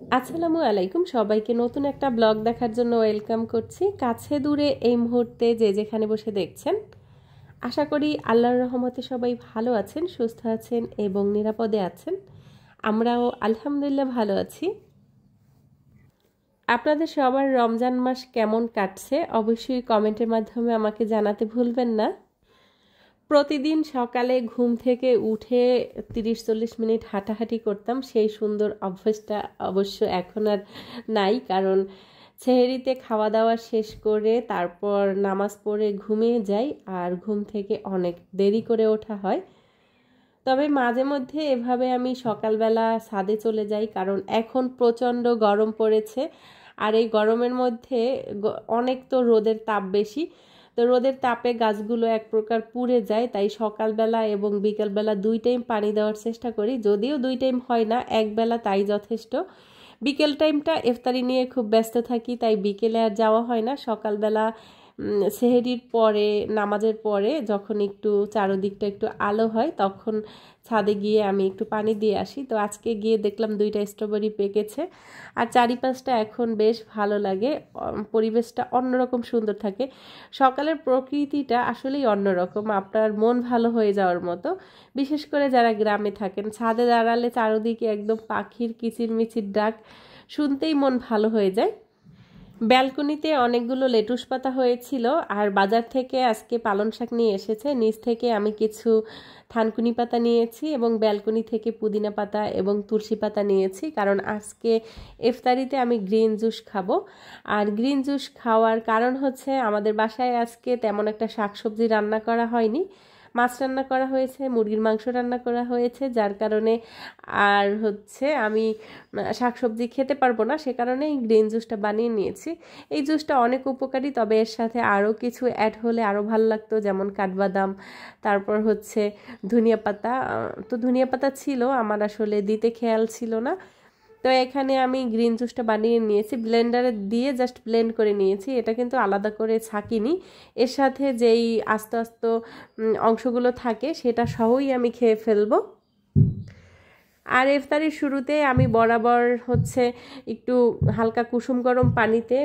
আসসালামু আলাইকুম, সবাইকে নতুন একটা ব্লগ দেখার জন্য ওয়েলকাম করছি। কাছে দূরে এই মুহূর্তে যে যেখানে বসে দেখছেন, আশা করি আল্লাহর রহমতে সবাই ভালো আছেন, সুস্থ আছেন এবং নিরাপদে আছেন। আমরাও আলহামদুলিল্লাহ ভালো আছি। আপনাদের সবার রমজান মাস কেমন কাটছে অবশ্যই কমেন্টের মাধ্যমে আমাকে জানাতে ভুলবেন না। প্রতিদিন সকালে ঘুম থেকে উঠে 30-40 মিনিট হাঁটাহাঁটি করতাম, সেই সুন্দর অভ্যাসটা অবশ্য এখন আর নাই, কারণ সেহরিতে খাওয়া দাওয়া শেষ করে তারপর নামাজ পড়ে ঘুমিয়ে যাই আর ঘুম থেকে অনেক দেরি করে ওঠা হয়। তবে মাঝে মধ্যে এভাবে আমি সকালবেলা ছাদে চলে যাই, কারণ এখন প্রচণ্ড গরম পড়েছে আর এই গরমের মধ্যে অনেক তো রোদের তাপ বেশি, তো রোদের তাপে গাছগুলো এক প্রকার পুড়ে যায়। তাই সকালবেলা এবং বিকেলবেলা 2 টাইম পানি দেওয়ার চেষ্টা করি, যদিও 2 টাইম হয় না, একবেলা তাই যথেষ্ট। বিকেল টাইমটা ইফতারি নিয়ে খুব ব্যস্ত থাকি, তাই বিকেলে আর যাওয়া হয় না। সকালবেলা সেহরির পরে, নামাজের পরে যখন একটু চারদিকটা একটু আলো হয় তখন ছাদে গিয়ে আমি একটু পানি দিয়ে আসি। তো আজকে গিয়ে দেখলাম 2টা স্ট্রবেরি পেকেছে আর চারিপাশটা এখন বেশ ভালো লাগে, পরিবেশটা অন্যরকম সুন্দর থাকে। সকালের প্রকৃতিটা আসলেই অন্যরকম, আপনার মন ভালো হয়ে যাওয়ার মতো। বিশেষ করে যারা গ্রামে থাকেন, ছাদে দাঁড়ালে চারদিকে একদম পাখির কিচিরমিচির ডাক শুনতেই মন ভালো হয়ে যায়। ব্যালকনিতে অনেকগুলো লেটুস পাতা হয়েছিল আর বাজার থেকে আজকে পালং শাক নিয়ে এসেছে। নিচ থেকে আমি কিছু থানকুনি পাতা নিয়েছি এবং ব্যালকনি থেকে পুদিনা পাতা এবং তুলসী পাতা নিয়েছি, কারণ আজকে ইফতারিতে আমি গ্রিন জুস খাবো। আর গ্রিন জুস খাওয়ার কারণ হচ্ছে আমাদের বাসায় আজকে তেমন একটা শাকসবজি রান্না করা হয়নি, মাছ রান্না করা হয়েছে, মুরগির মাংস রান্না করা হয়েছে, যার কারণে আর হচ্ছে আমি শাকসবজি খেতে পারবো না, সে কারণে এই গ্রিন জুসটা বানিয়ে নিয়েছি। এই জুসটা অনেক উপকারী, তবে এর সাথে আরও কিছু অ্যাড হলে আরও ভালো লাগতো, যেমন কাঠবাদাম, তারপর হচ্ছে ধনিয়া পাতা। তো ধনিয়া পাতা ছিল, আমার আসলে দিতে খেয়াল ছিল না। তো এখানে আমি গ্রিন জুসটা বানিয়ে নিয়েছি, ব্লেন্ডারে দিয়ে জাস্ট ব্লেন্ড করে নিয়েছি, এটা কিন্তু আলাদা করে ছাঁকিনি। এর সাথে যেই আস্তে আস্তে অংশগুলো থাকে সেটা সহই আমি খেয়ে ফেলবো। আর ইফতারির শুরুতে আমি বরাবর হচ্ছে একটু হালকা কুসুম গরম পানিতে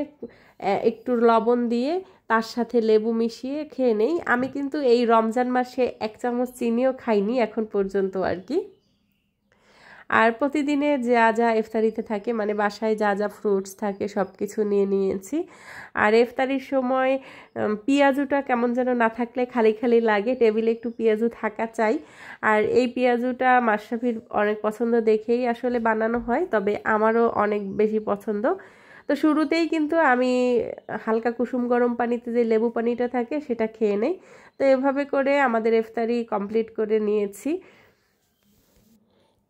একটু লবণ দিয়ে তার সাথে লেবু মিশিয়ে খেয়ে নেই। আমি কিন্তু এই রমজান মাসে 1 চামচ চিনিও খাইনি এখন পর্যন্ত আর কি। আর প্রতিদিনে যা যা ইফতারিতে থাকে, মানে বাসায় যা যা ফ্রুটস থাকে সব কিছু নিয়ে নিয়েছি। আর ইফতারির সময় পেঁয়াজুটা কেমন যেন না থাকলে খালি খালি লাগে, টেবিলে একটু পেঁয়াজু থাকা চাই। আর এই পেঁয়াজুটা মাশরাফির অনেক পছন্দ দেখেই আসলে বানানো হয়, তবে আমারও অনেক বেশি পছন্দ। তো শুরুতেই কিন্তু আমি হালকা কুসুম গরম পানিতে যে লেবু পানিটা থাকে সেটা খেয়ে নেই। তো এভাবে করে আমাদের ইফতারি কমপ্লিট করে নিয়েছি।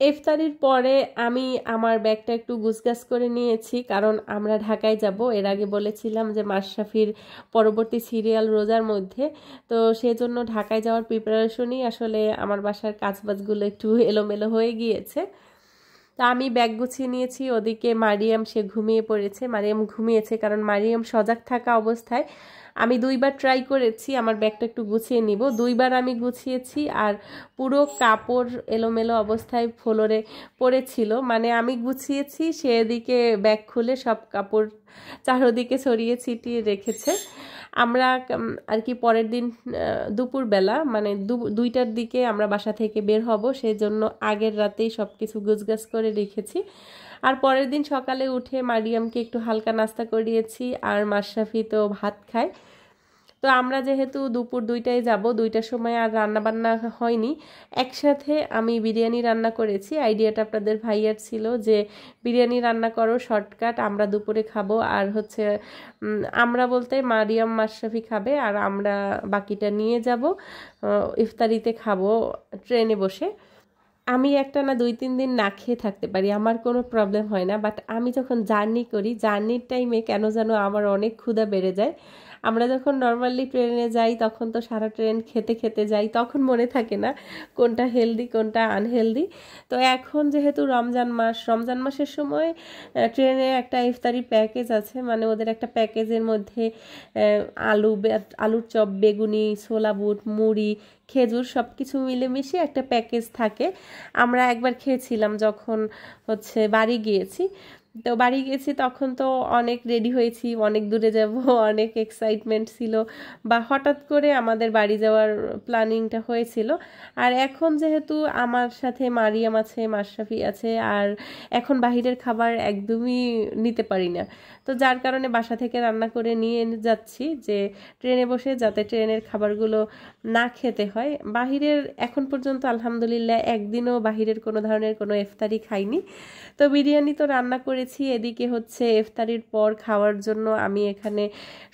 ইফতারির পরে আমি আমার ব্যাগটা একটু গুছগাছ করে নিয়েছি, কারণ আমরা ঢাকায় যাব। এর আগে বলেছিলাম যে মাশরাফির পরবর্তী সিরিয়াল রোজার মধ্যে, তো সেজন্য ঢাকায় যাওয়ার প্রিপারেশনই আসলে আমার বাসার কাজবাজগুলো একটু এলোমেলো হয়ে গিয়েছে। তা আমি ব্যাগ গুছিয়ে নিয়েছি, ওদিকে মারিয়াম সে ঘুমিয়ে পড়েছে। মারিয়াম ঘুমিয়েছে কারণ মারিয়াম সজাগ থাকা অবস্থায় আমি 2বার ট্রাই করেছি আমার ব্যাগটা একটু গুছিয়ে নিব, 2বার আমি গুছিয়েছি আর পুরো কাপড় এলোমেলো অবস্থায় ফ্লোরে পড়েছিল। মানে আমি গুছিয়েছি, সেদিকে ব্যাগ খুলে সব কাপড় চারদিকে ছড়িয়ে ছিটিয়ে রেখেছে। আমরা আর কি পরের দিন দুপুরবেলা মানে 2টার দিকে আমরা বাসা থেকে বের হব, সেই জন্য আগের রাতেই সব কিছু গুছগাছ করে রেখেছি। আর পরের দিন সকালে উঠে মারিয়ামকে একটু হালকা নাস্তা করিয়েছি আর মাশরাফি তো ভাত খায়। তো আমরা যেহেতু দুপুর 2টায় যাব, 2টার সময় আর রান্না বান্না হয়নি, একসাথে আমি বিরিয়ানি রান্না করেছি। আইডিয়াটা আপনাদের ভাইয়ার ছিল যে বিরিয়ানি রান্না করো, শর্টকাট, আমরা দুপুরে খাবো। আর হচ্ছে আমরা বলতে মারিয়াম মাশরাফি খাবে আর আমরা বাকিটা নিয়ে যাব ইফতারিতে খাবো ট্রেনে বসে। আমি একটা না 2-3 দিন না খেয়ে থাকতে পারি, আমার কোনো প্রবলেম হয় না, বাট আমি যখন জার্নি করি, জার্নির টাইমে কেন যেন আমার অনেক ক্ষুধা বেড়ে যায়। আমরা যখন নর্মালি ট্রেনে যাই তখন তো সারা ট্রেন খেতে খেতে যাই, তখন মনে থাকে না কোনটা হেলদি কোনটা আনহেলদি। তো এখন যেহেতু রমজান মাস, রমজান মাসের সময় ট্রেনে একটা ইফতারি প্যাকেজ আছে, মানে ওদের একটা প্যাকেজের মধ্যে আলুর চপ, বেগুনি, ছোলা বুট, মুড়ি, খেজুর সব কিছু মিলেমিশে একটা প্যাকেজ থাকে। আমরা একবার খেয়েছিলাম যখন হচ্ছে বাড়ি গিয়েছি। তো বাড়ি গেছি তখন তো অনেক রেডি হয়েছি, অনেক দূরে যাব, অনেক এক্সাইটমেন্ট ছিল, বা হঠাৎ করে আমাদের বাড়ি যাওয়ার প্ল্যানিংটা হয়েছিল। আর এখন যেহেতু আমার সাথে মারিয়াম আছে, মাশরাফি আছে, আর এখন বাহিরের খাবার একদমই নিতে পারি না, তো যার কারণে বাসা থেকে রান্না করে নিয়ে যাচ্ছি, যে ট্রেনে বসে যাতে ট্রেনের খাবারগুলো না খেতে হয়। বাহিরের এখন পর্যন্ত আলহামদুলিল্লাহ একদিনও বাহিরের কোনো ধরনের কোনো ইফতারি খাইনি। তো বিরিয়ানি তো রান্না করেছি, এদিকে হচ্ছে ইফতারির পর খাওয়ার জন্য আমি এখানে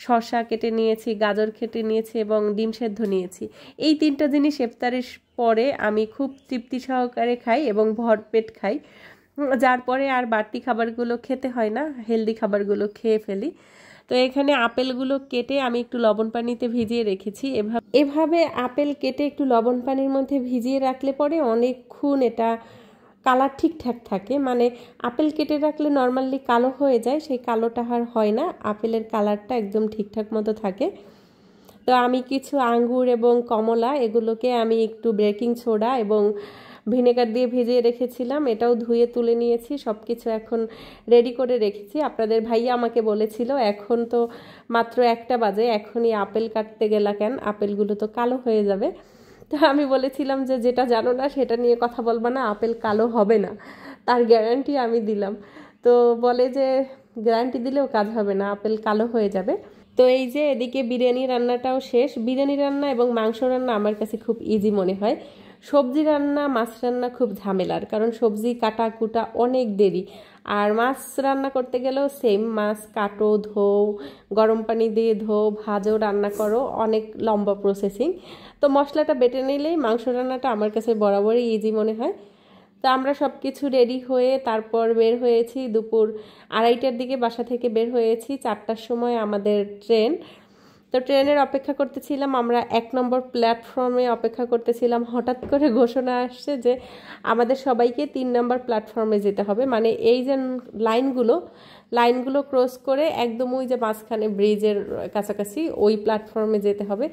শসা কেটে নিয়েছি, গাজর কেটে নিয়েছি এবং ডিম সেদ্ধ নিয়েছি। এই তিনটা জিনিস ইফতারির পরে আমি খুব তৃপ্তি সহকারে খাই এবং ভরপেট খাই, যার পরে আর বাড়তি খাবারগুলো খেতে হয় না, হেলদি খাবারগুলো খেয়ে ফেলি। তো এখানে আপেলগুলো কেটে আমি একটু লবণ পানিতে ভিজিয়ে রেখেছি। এভাবে আপেল কেটে একটু লবণ পানির মধ্যে ভিজিয়ে রাখলে পরে অনেকক্ষণ এটা কালার ঠিকঠাক থাকে, মানে আপেল কেটে রাখলে নর্মালি কালো হয়ে যায়, সেই কালোটা আর হয় না, আপেলের কালারটা একদম ঠিকঠাক মতো থাকে। তো আমি কিছু আঙ্গুর এবং কমলা এগুলোকে আমি একটু বেকিং সোডা এবং ভিনেগার দিয়ে ভিজিয়ে রেখেছিলাম, এটাও ধুয়ে তুলে নিয়েছি, সব কিছু এখন রেডি করে রেখেছি। আপনাদের ভাইয়া আমাকে বলেছিল এখন তো মাত্র 1টা বাজে, এখনই আপেল কাটতে গেলা কেন, আপেলগুলো তো কালো হয়ে যাবে। তো আমি বলেছিলাম যে যেটা জানো না সেটা নিয়ে কথা বলবা না, আপেল কালো হবে না, তার গ্যারান্টি আমি দিলাম। তো বলে যে গ্যারান্টি দিলেও কাজ হবে না, আপেল কালো হয়ে যাবে। তো এই যে এদিকে বিরিয়ানি রান্নাটাও শেষ। বিরিয়ানি রান্না এবং মাংস রান্না আমার কাছে খুব ইজি মনে হয়। সবজি রান্না, মাছ রান্না খুব ঝামেলার, কারণ সবজি কাটা কুটা অনেক দেরি। আর মাছ রান্না করতে গেলেও সেম, মাছ কাটো, ধোও, গরম পানি দিয়ে ধোও, ভাজো, রান্না করো, অনেক লম্বা প্রসেসিং। তো মশলাটা বেটে নিলেই মাংস রান্নাটা আমার কাছে বরাবরই ইজি মনে হয়। তো আমরা সব কিছু রেডি হয়ে তারপর বের হয়েছি, দুপুর 2:30টার দিকে বাসা থেকে বের হয়েছি, 4টার সময় আমাদের ট্রেন। তো ট্রেনের অপেক্ষা করতেছিলাম, আমরা 1 নম্বর প্ল্যাটফর্মে অপেক্ষা করতেছিলাম। হঠাৎ করে ঘোষণা আসছে যে আমাদের সবাইকে 3 নম্বর প্ল্যাটফর্মে যেতে হবে, মানে এই যে লাইনগুলো ক্রস করে একদম ওই যে মাঝখানে ব্রিজের কাছাকাছি ওই প্ল্যাটফর্মে যেতে হবে।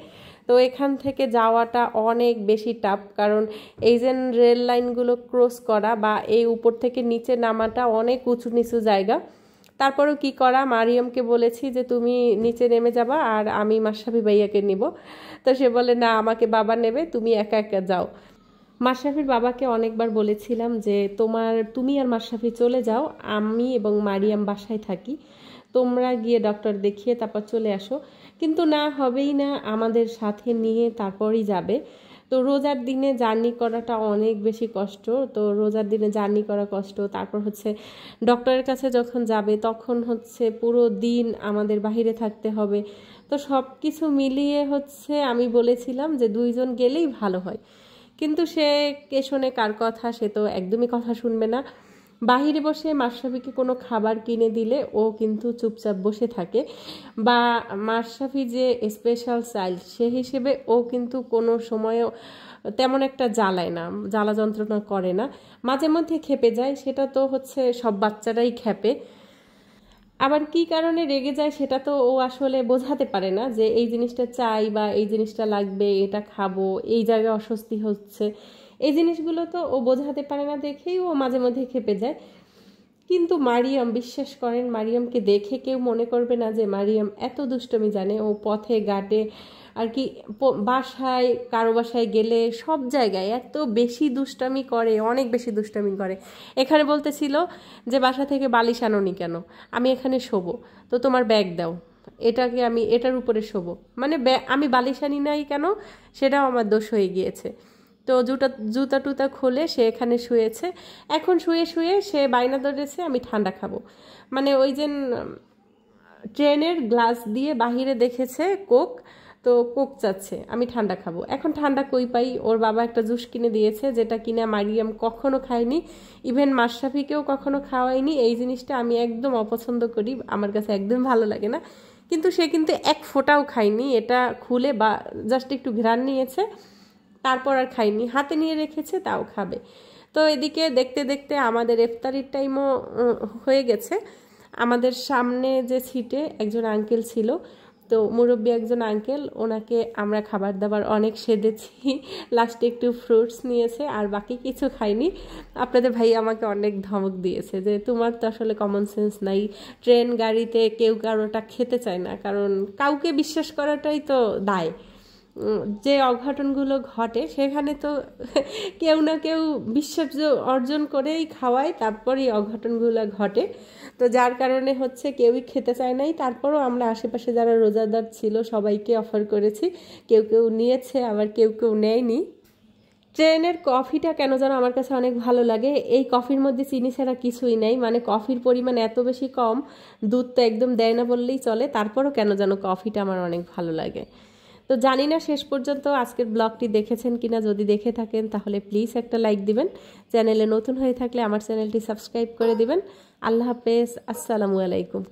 তো এখান থেকে যাওয়াটা অনেক বেশি টাফ, কারণ এই যে রেল লাইনগুলো ক্রস করা বা এই উপর থেকে নিচে নামাটা অনেক উঁচু নিচু জায়গা। তারপরেও কি করা, মারিয়ামকে বলেছি যে তুমি নিচে নেমে যাবা আর আমি মাশরাফি ভাইয়াকে নিব। তো সে বলে না, আমাকে বাবা নেবে, তুমি একা একা যাও। মাশরাফির বাবাকে অনেকবার বলেছিলাম যে তুমি আর মাশরাফি চলে যাও, আমি এবং মারিয়াম বাসায় থাকি, তোমরা গিয়ে ডক্টর দেখিয়ে তারপর চলে আসো। কিন্তু না, হবেই না, আমাদের সাথে নিয়ে তারপরই যাবে। তো রোজার দিনে জার্নি করাটা অনেক বেশি কষ্ট, তো রোজার দিনে জার্নি করা কষ্ট, তারপর হচ্ছে ডক্টরের কাছে যখন যাবে তখন হচ্ছে পুরো দিন আমাদের বাহিরে থাকতে হবে। তো সব কিছু মিলিয়ে হচ্ছে আমি বলেছিলাম যে 2 জন গেলেই ভালো হয়, কিন্তু সে কে শোনে কার কথা, সে তো একদমই কথা শুনবে না। বাহিরে বসে মাশরাফিকে কোনো খাবার কিনে দিলে ও কিন্তু চুপচাপ বসে থাকে, বা মাশরাফি যে স্পেশাল চাইল্ড সে হিসেবে ও কিন্তু কোনো সময়ও তেমন একটা জ্বালায় না, জ্বালা যন্ত্রণা করে না। মাঝে মধ্যে খেপে যায়, সেটা তো হচ্ছে সব বাচ্চারাই খেপে। আবার কি কারণে রেগে যায় সেটা তো ও আসলে বোঝাতে পারে না, যে এই জিনিসটা চাই বা এই জিনিসটা লাগবে, এটা খাবো, এই জায়গায় অস্বস্তি হচ্ছে, এই জিনিসগুলো তো ও বোঝাতে পারে না, দেখেই ও মাঝে মধ্যে খেপে যায়। কিন্তু মারিয়াম, বিশ্বাস করেন, মারিয়ামকে দেখে কেউ মনে করবে না যে মারিয়াম এত দুষ্টমি জানে। ও পথে ঘাটে আর কি, বাসায় কারো বাসায় গেলে সব জায়গায় এত বেশি দুষ্টামি করে, অনেক বেশি দুষ্টামি করে। এখানে বলতেছিল যে বাসা থেকে বালিশ আনোনি কেন, আমি এখানে শোবো, তো তোমার ব্যাগ দাও, এটাকে আমি এটার উপরে শোবো, মানে আমি বালিশ আনি নাই কেন, সেটাও আমার দোষ হয়ে গিয়েছে। তো জুতা টুতা খুলে সে এখানে শুয়েছে। এখন শুয়ে শুয়ে সে বায়না ধরেছে আমি ঠান্ডা খাবো, মানে ওই যে ট্রেনের গ্লাস দিয়ে বাহিরে দেখেছে কোক, তো কোক চাচ্ছে, আমি ঠান্ডা খাবো। এখন ঠান্ডা কই পাই, ওর বাবা একটা জুস কিনে দিয়েছে যেটা কিনা মারিয়াম কখনো খায়নি, ইভেন মাশরাফিকেও কখনো খাওয়াইনি। এই জিনিসটা আমি একদম অপছন্দ করি, আমার কাছে একদম ভালো লাগে না, কিন্তু সে কিন্তু 1 ফোঁটাও খায়নি, এটা খুলে বা জাস্ট একটু ঘ্রাণ নিয়েছে, তারপর আর খাইনি, হাতে নিয়ে রেখেছে, তাও খাবে। তো এদিকে দেখতে দেখতে আমাদের ইফতারির টাইমও হয়ে গেছে। আমাদের সামনে যে সিটে একজন আঙ্কেল ছিল, তো মুরব্বী একজন আঙ্কেল, ওনাকে আমরা খাবার দাবার অনেক সেধেছি, লাস্টে একটু ফ্রুটস নিয়েছে আর বাকি কিছু খাইনি। আপনাদের ভাই আমাকে অনেক ধমক দিয়েছে যে তোমার তো আসলে কমন সেন্স নাই, ট্রেন গাড়িতে কেউ কারোটা খেতে চায় না, কারণ কাউকে বিশ্বাস করাটাই তো দায়। যে অঘটনগুলো ঘটে সেখানে তো কেউ না কেউ বিশ্বাস অর্জন করেই খাওয়ায়, তারপরেই অঘটনগুলো ঘটে। তো যার কারণে হচ্ছে কেউই খেতে চায় নাই। তারপরও আমরা আশেপাশে যারা রোজাদার ছিল সবাইকে অফার করেছি, কেউ কেউ নিয়েছে আবার কেউ কেউ নেয়নি। ট্রেনের কফিটা কেন যেন আমার কাছে অনেক ভালো লাগে। এই কফির মধ্যে চিনি ছাড়া কিছুই নেই, মানে কফির পরিমাণ এত বেশি কম, দুধ তো একদম দেয় না বললেই চলে, তারপরও কেন যেন কফিটা আমার অনেক ভালো লাগে। তো জানি না শেষ পর্যন্ত আজকের ব্লগটি দেখেছেন কিনা, যদি দেখে থাকেন তাহলে প্লিজ একটা লাইক দিবেন, চ্যানেলে নতুন হয়ে থাকলে আমার চ্যানেলটি সাবস্ক্রাইব করে দিবেন। আল্লাহ হাফেজ, আসসালামু আলাইকুম।